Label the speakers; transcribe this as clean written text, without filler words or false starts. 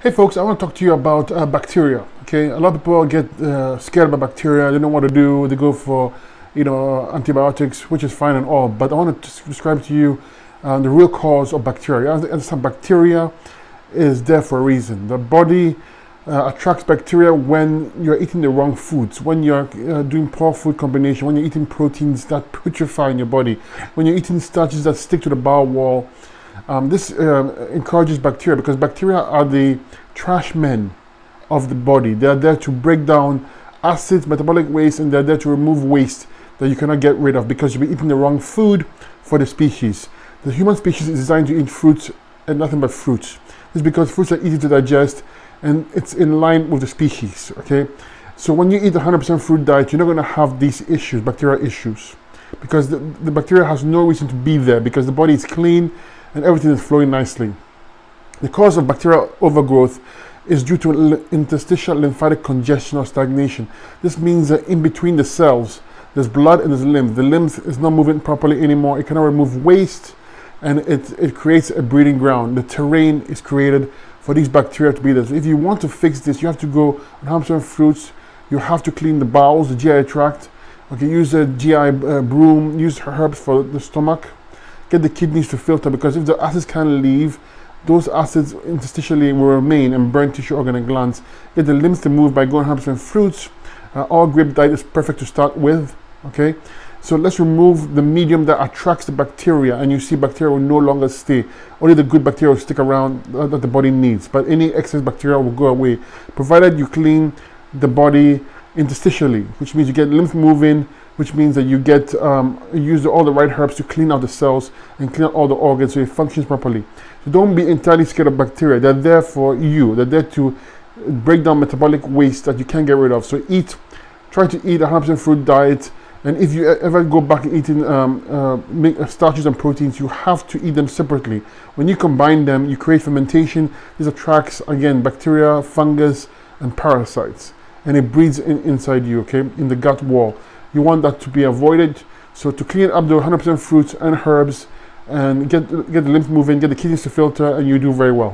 Speaker 1: Hey folks, I want to talk to you about bacteria. Okay, a lot of people get scared about bacteria. They don't know what to do. They go for, antibiotics, which is fine and all. But I want to describe to you the real cause of bacteria. You understand, bacteria is there for a reason. The body attracts bacteria when you're eating the wrong foods, when you're doing poor food combination, when you're eating proteins that putrefy in your body, when you're eating starches that stick to the bowel wall. This encourages bacteria because bacteria are the trash men of the body. They are there to break down acids, metabolic waste, and they're there to remove waste that you cannot get rid of because you've been eating the wrong food for the species. The human species is designed to eat fruits and nothing but fruits. This is because fruits are easy to digest and it's in line with the species, okay? So when you eat a 100% fruit diet, you're not going to have these issues, bacterial issues, because the bacteria has no reason to be there because the body is clean and everything is flowing nicely. The cause of bacterial overgrowth is due to interstitial lymphatic congestion or stagnation. This means that in between the cells, there's blood and there's lymph. The lymph is not moving properly anymore. It cannot remove waste, and it creates a breeding ground. The terrain is created for these bacteria to be there. So if you want to fix this, you have to go on 100% fruits. You have to clean the bowels, the GI tract. Okay, use a GI broom, use herbs for the stomach. Get the kidneys to filter, because if the acids can't leave, those acids interstitially will remain and burn tissue, organ, and glands. Get the lymph to move by going 100% fruits. All grape diet is perfect to start with. Okay, so let's remove the medium that attracts the bacteria, and you see bacteria will no longer stay. Only the good bacteria will stick around that the body needs, but any excess bacteria will go away, provided you clean the body interstitially, which means you get lymph moving, which means that you get use all the right herbs to clean out the cells and clean out all the organs so it functions properly. So don't be entirely scared of bacteria. They're there for you. They're there to break down metabolic waste that you can't get rid of. So try to eat a 100% fruit diet. And if you ever go back and eating starches and proteins, you have to eat them separately. When you combine them, you create fermentation. This attracts, again, bacteria, fungus, and parasites. And it breeds inside you, okay, in the gut wall. You want that to be avoided. So to clean up the 100% fruits and herbs and get the lymph moving, get the kidneys to filter, and you do very well.